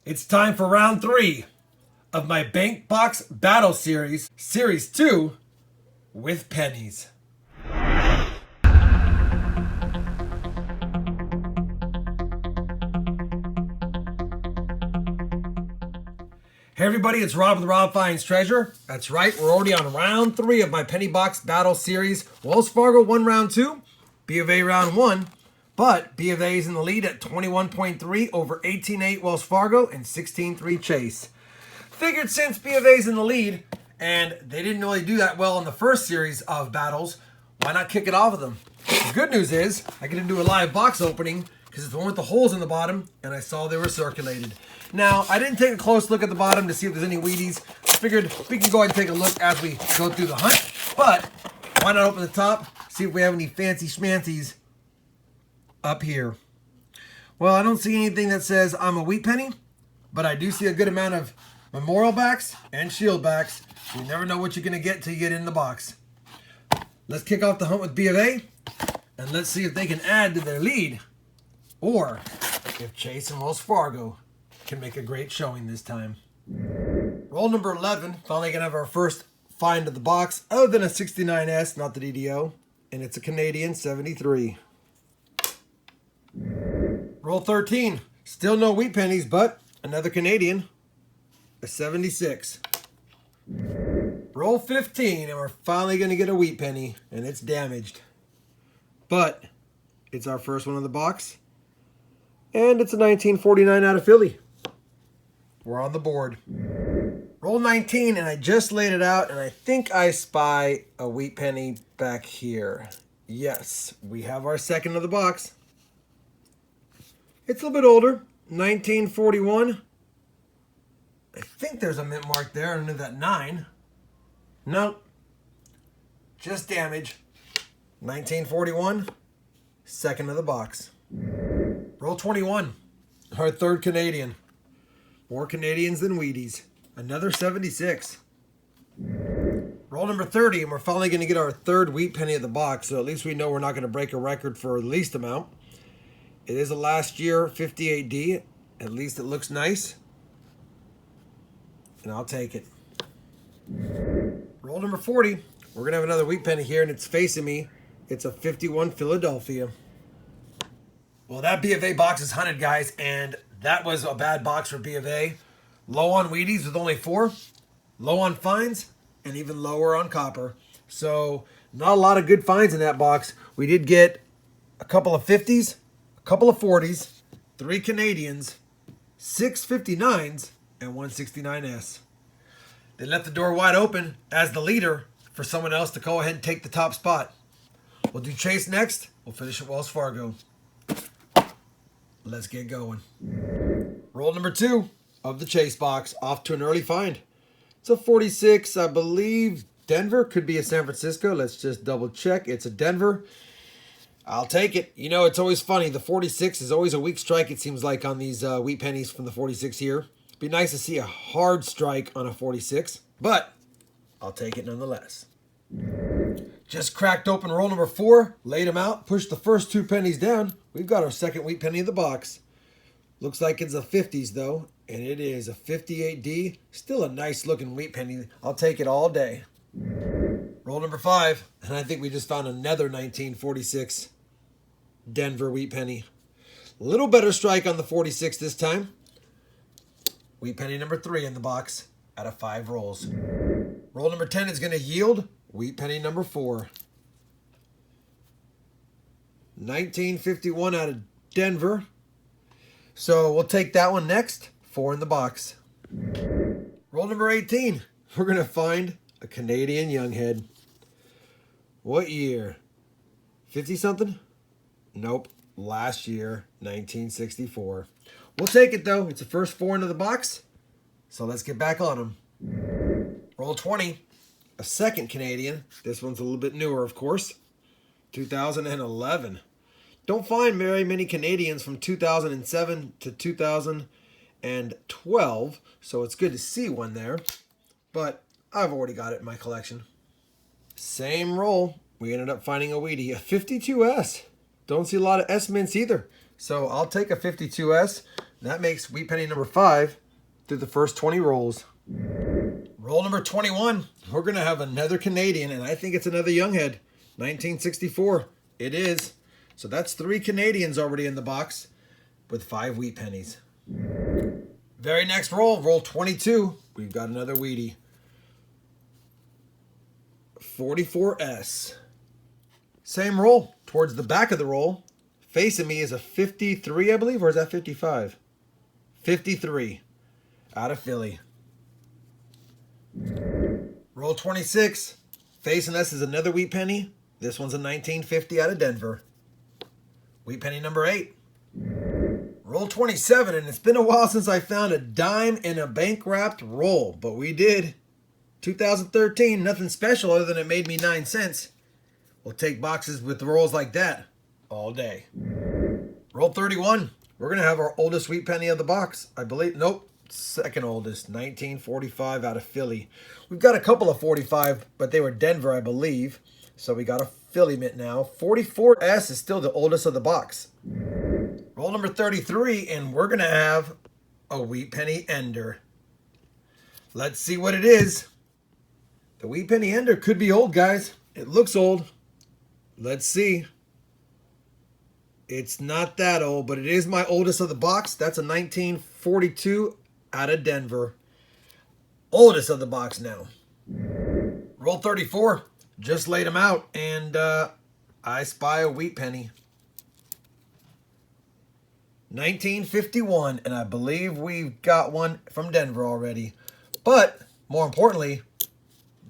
It's time for round 3 of my Bank Box Battle Series, Series 2, with pennies. Hey everybody, it's Rob with RobFindsTreasure. That's right, we're already on round 3 of my Penny Box Battle Series. Wells Fargo won round 2, B of A round 1, but B of A is in the lead at 21.3 over 18.8 Wells Fargo and 16.3 Chase. Figured since B of A is in the lead, and they didn't really do that well in the first series of battles, why not kick it off with them? The good news is, I get to do a live box opening, because it's the one with the holes in the bottom, and I saw they were circulated. Now, I didn't take a close look at the bottom to see if there's any Wheaties. Figured we can go ahead and take a look as we go through the hunt, but why not open the top, see if we have any fancy schmancies up here. Well, I don't see anything that says I'm a wheat penny, but I do see a good amount of memorial backs and shield backs. You never know what you're going to get till you get in the box. Let's kick off the hunt with B of A, and let's see if they can add to their lead, or if Chase and Wells Fargo can make a great showing this time. Roll number 11, finally going to have our first find of the box, other than a 69S, not the DDO, and it's a Canadian 73. Roll 13, still no wheat pennies, but another Canadian, a 76. Roll 15, and we're finally going to get a wheat penny, and it's damaged. But it's our first one of the box, and it's a 1949 out of Philly. We're on the board. Roll 19, and I just laid it out, and I think I spy a wheat penny back here. Yes, we have our second of the box. It's a little bit older, 1941. I think there's a mint mark there under that 9. Nope. Just damage. 1941. Second of the box. Roll 21. Our third Canadian. More Canadians than Wheaties. Another 76. Roll number 30, and we're finally going to get our third wheat penny of the box, so at least we know we're not going to break a record for the least amount. It is a last year 58D. At least it looks nice. And I'll take it. Roll number 40. We're going to have another wheat penny here, and it's facing me. It's a 51 Philadelphia. Well, that B of A box is hunted, guys, and that was a bad box for B of A. Low on Wheaties with only 4. Low on finds, and even lower on copper. So, not a lot of good finds in that box. We did get a couple of 50s, a couple of 40s, 3 Canadians, 6 59s, and 1 69S. They left the door wide open as the leader for someone else to go ahead and take the top spot. We'll do Chase next. We'll finish at Wells Fargo. Let's get going. Roll number 2 of the Chase box, off to an early find. It's a 46, I believe. Denver, could be a San Francisco. Let's just double check. It's a Denver. I'll take it. You know, it's always funny. The 46 is always a weak strike, it seems like, on these wheat pennies from the 46 here. It'd be nice to see a hard strike on a 46, but I'll take it nonetheless. Just cracked open roll number 4, laid them out, pushed the first 2 pennies down. We've got our second wheat penny of the box. Looks like it's a 50s though, and it is a 58D. Still a nice looking wheat penny. I'll take it all day. Roll number 5, and I think we just found another 1946 Denver wheat penny. A little better strike on the 46 this time. Wheat penny number 3 in the box out of 5 rolls. Roll number 10 is going to yield wheat penny number 4. 1951 out of Denver. So we'll take that one next. 4 in the box. Roll number 18. We're going to find a Canadian Younghead. What year? 50-something? Nope. Last year, 1964. We'll take it, though. It's the first 4 into the box. So let's get back on them. Roll 20. A second Canadian. This one's a little bit newer, of course. 2011. Don't find very many Canadians from 2007 to 2012. So it's good to see one there. But I've already got it in my collection. Same roll. We ended up finding a Wheatie. A 52S. Don't see a lot of S mints either. So I'll take a 52S. That makes wheat penny number 5 through the first 20 rolls. Roll number 21. We're going to have another Canadian, and I think it's another Younghead. 1964. It is. So that's 3 Canadians already in the box with 5 wheat pennies. Very next roll, roll 22. We've got another Wheatie. 44S. Same roll. Towards the back of the roll, facing me is a 53, I believe, or is that 55? 53 out of Philly. Roll 26. Facing us is another wheat penny. This one's a 1950 out of Denver. Wheat penny number 8. Roll 27, and it's been a while since I found a dime in a bank wrapped roll, but we did. 2013, nothing special other than it made me 9 cents. We'll take boxes with rolls like that all day. Roll 31. We're going to have our oldest wheat penny of the box, I believe. Nope, second oldest, 1945 out of Philly. We've got a couple of 45, but they were Denver, I believe. So we got a Philly mint now. 44S is still the oldest of the box. Roll number 33, and we're going to have a wheat penny ender. Let's see what it is. The wheat penny ender could be old, guys. It looks old. Let's see. It's not that old, but it is my oldest of the box. That's a 1942 out of Denver. Oldest of the box now. Roll 34. Just laid them out, and I spy a wheat penny. 1951, and I believe we've got one from Denver already. But, more importantly,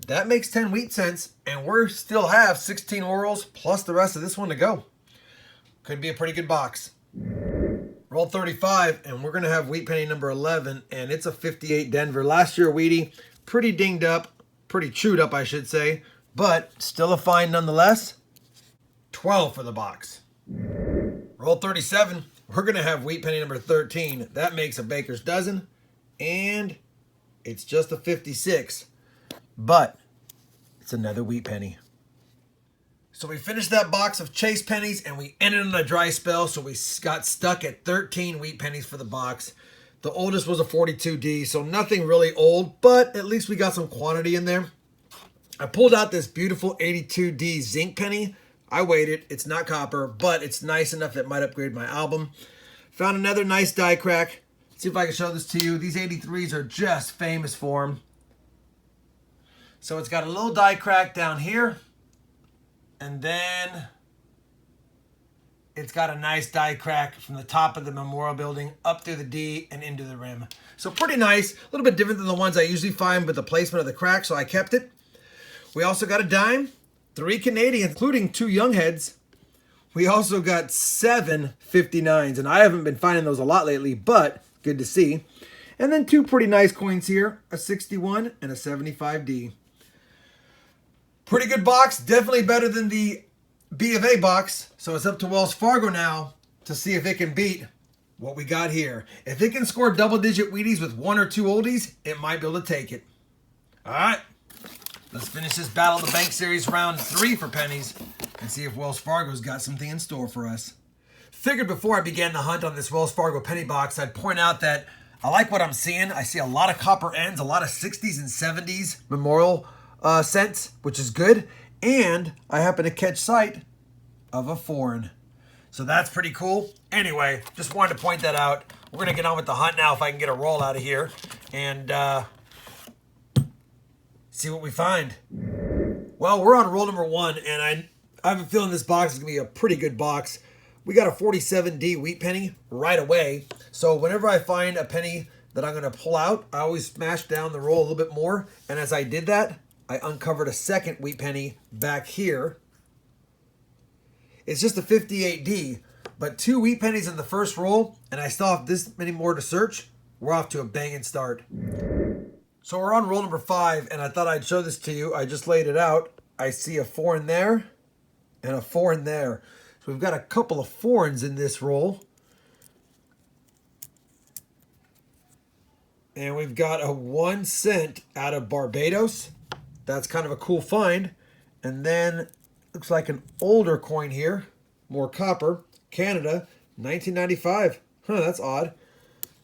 that makes 10 wheat cents, and we still have 16 orals plus the rest of this one to go. Could be a pretty good box. Roll 35, and we're going to have wheat penny number 11, and it's a 58 Denver. Last year, Wheatie, pretty dinged up, pretty chewed up, I should say, but still a find nonetheless. 12 for the box. Roll 37. We're going to have wheat penny number 13. That makes a baker's dozen. And it's just a 56. But it's another wheat penny. So we finished that box of chase pennies and we ended on a dry spell. So we got stuck at 13 wheat pennies for the box. The oldest was a 42D. So nothing really old, but at least we got some quantity in there. I pulled out this beautiful 82D zinc penny. I weighed it. It's not copper, but it's nice enough that it might upgrade my album. Found another nice die crack. Let's see if I can show this to you. These 83s are just famous for them. So it's got a little die crack down here. And then it's got a nice die crack from the top of the memorial building up through the D and into the rim. So pretty nice. A little bit different than the ones I usually find with the placement of the crack, so I kept it. We also got a dime. 3 Canadians, including 2 Youngheads. We also got 7 59s, and I haven't been finding those a lot lately, but good to see. And then 2 pretty nice coins here, a 61 and a 75D. Pretty good box, definitely better than the B of A box, so it's up to Wells Fargo now to see if it can beat what we got here. If it can score double-digit Wheaties with 1 or 2 oldies, it might be able to take it. All right. Let's finish this Battle of the Bank Series round 3 for pennies and see if Wells Fargo's got something in store for us. Figured before I began the hunt on this Wells Fargo penny box, I'd point out that I like what I'm seeing. I see a lot of copper ends, a lot of 60s and 70s memorial cents, which is good. And I happen to catch sight of a foreign. So that's pretty cool. Anyway, just wanted to point that out. We're going to get on with the hunt now if I can get a roll out of here. And see what we find. Well, we're on roll number 1, and I have a feeling this box is going to be a pretty good box. We got a 47D wheat penny right away. So whenever I find a penny that I'm going to pull out, I always smash down the roll a little bit more. And as I did that, I uncovered a second wheat penny back here. It's just a 58D, but 2 wheat pennies in the first roll, and I still have this many more to search. We're off to a banging start. So we're on roll number 5, and I thought I'd show this to you. I just laid it out. I see a foreign there and a foreign there. So we've got a couple of foreigns in this roll. And we've got a 1 cent out of Barbados. That's kind of a cool find. And then looks like an older coin here. More copper. Canada, 1995. Huh, that's odd.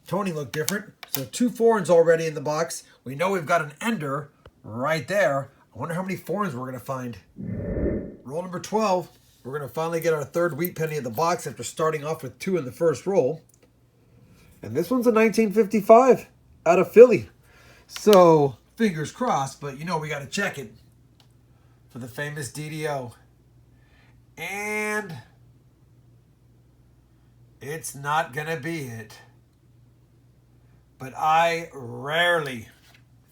Tony looked different. So 2 foreigns already in the box. We know we've got an ender right there. I wonder how many foreigns we're going to find. Roll number 12. We're going to finally get our 3rd wheat penny of the box after starting off with 2 in the first roll. And this one's a 1955 out of Philly. So fingers crossed, but you know we got to check it for the famous DDO. And it's not going to be it. But I rarely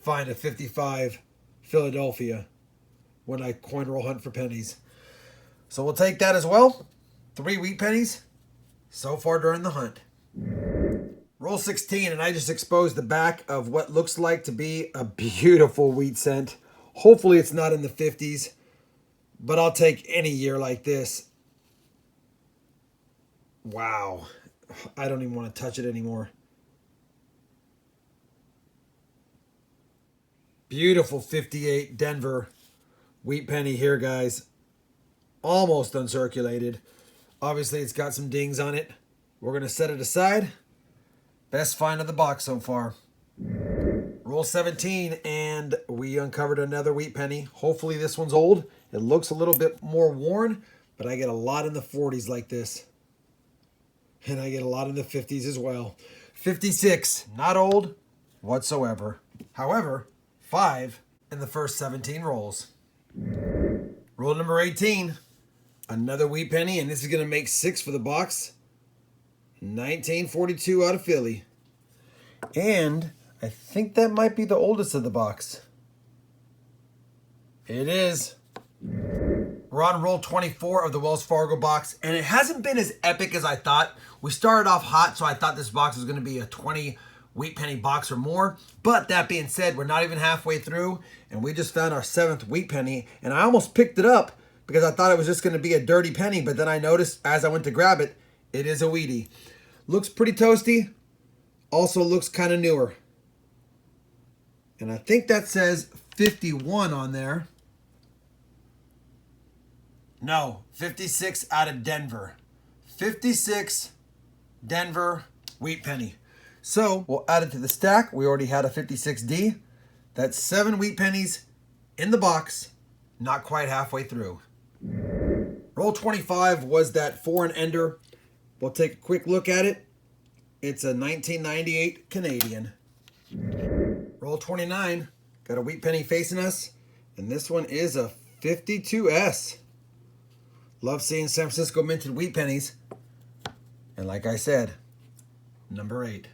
find a 55 Philadelphia when I coin roll hunt for pennies. So we'll take that as well. 3 wheat pennies so far during the hunt. Roll 16, and I just exposed the back of what looks like to be a beautiful wheat cent. Hopefully it's not in the 50s, but I'll take any year like this. Wow. I don't even want to touch it anymore. Beautiful 58 Denver wheat penny here, guys. Almost uncirculated. Obviously, it's got some dings on it. We're going to set it aside. Best find of the box so far. Roll 17, and we uncovered another wheat penny. Hopefully this one's old. It looks a little bit more worn, but I get a lot in the 40s like this. And I get a lot in the 50s as well. 56, not old whatsoever. However, 5 in the first 17 rolls. Roll number 18, another wheat penny, and this is going to make 6 for the box. 1942 out of Philly. And I think that might be the oldest of the box. It is. We're on roll 24 of the Wells Fargo box, and it hasn't been as epic as I thought. We started off hot, so I thought this box was going to be a 20 wheat penny box or more. But that being said, we're not even halfway through, and we just found our 7th wheat penny, and I almost picked it up because I thought it was just going to be a dirty penny, but then I noticed as I went to grab it, it is a wheatie. Looks pretty toasty. Also looks kind of newer. And I think that says 51 on there. No, 56 out of Denver. 56 Denver wheat penny. So we'll add it to the stack. We already had a 56D. That's 7 wheat pennies in the box. Not quite halfway through. Roll 25 was that foreign ender. We'll take a quick look at it. It's a 1998 Canadian. Roll 29. Got a wheat penny facing us. And this one is a 52S. Love seeing San Francisco minted wheat pennies. And like I said, number 8.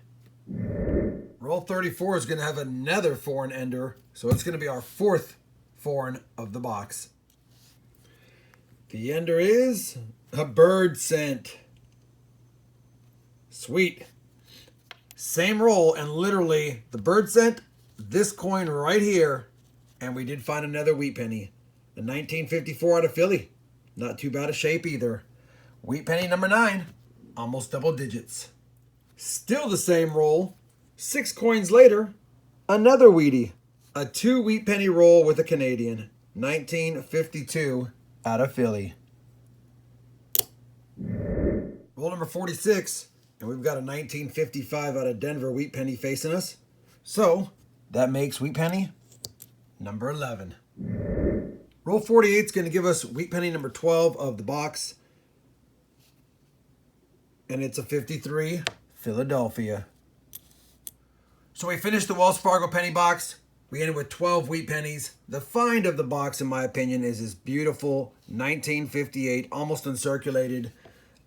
Roll 34 is going to have another foreign ender. So it's going to be our 4th foreign of the box. The ender is a bird cent. Sweet. Same roll, and literally the bird cent this coin right here, and we did find another wheat penny. The 1954 out of Philly. Not too bad a shape either. Wheat penny number 9, almost double digits. Still the same roll. 6 coins later, another wheatie. A 2 wheat penny roll with a Canadian. 1952 out of Philly. Roll number 46. And we've got a 1955 out of Denver wheat penny facing us. So that makes wheat penny number 11. Roll 48 is going to give us wheat penny number 12 of the box. And it's a 53 Philadelphia. So we finished the Wells Fargo penny box. We ended with 12 wheat pennies. The find of the box, in my opinion, is this beautiful 1958, almost uncirculated,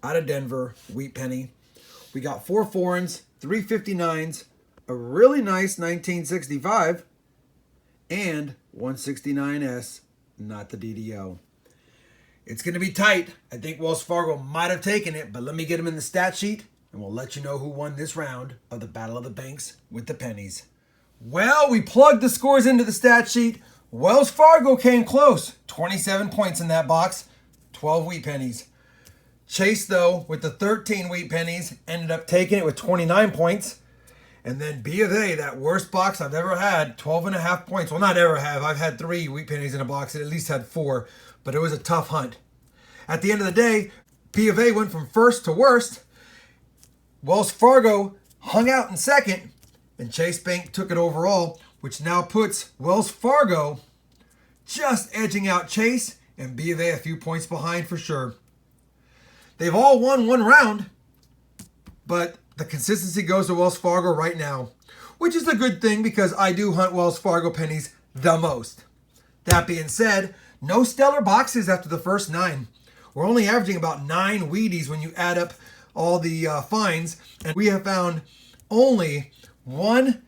out of Denver wheat penny. We got 4 foreigns, 3 59s, a really nice 1965, and 169S, not the DDO. It's going to be tight. I think Wells Fargo might have taken it, but let me get them in the stat sheet, and we'll let you know who won this round of the Battle of the Banks with the pennies. Well, we plugged the scores into the stat sheet. Wells Fargo came close. 27 points in that box, 12 wheat pennies. Chase, though, with the 13 wheat pennies, ended up taking it with 29 points. And then B of A, that worst box I've ever had, 12.5 points. Well, not ever have. I've had 3 wheat pennies in a box. It at least had 4, but it was a tough hunt. At the end of the day, B of A went from first to worst. Wells Fargo hung out in second, and Chase Bank took it overall, which now puts Wells Fargo just edging out Chase and B of A a few points behind for sure. They've all won one round, but the consistency goes to Wells Fargo right now, which is a good thing because I do hunt Wells Fargo pennies the most. That being said, no stellar boxes after the first 9. We're only averaging about 9 Wheaties when you add up all the finds, and we have found only 1,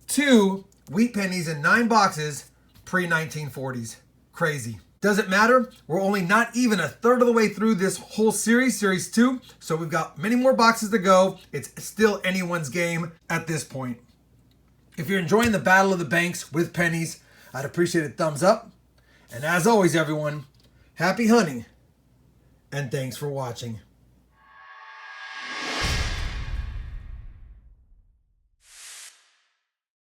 2 wheat pennies in 9 boxes pre-1940s. Crazy. Doesn't matter. We're only not even a third of the way through this whole series, Series 2, so we've got many more boxes to go. It's still anyone's game at this point. If you're enjoying the Battle of the Banks with pennies, I'd appreciate a thumbs up. And as always, everyone, happy hunting, and thanks for watching.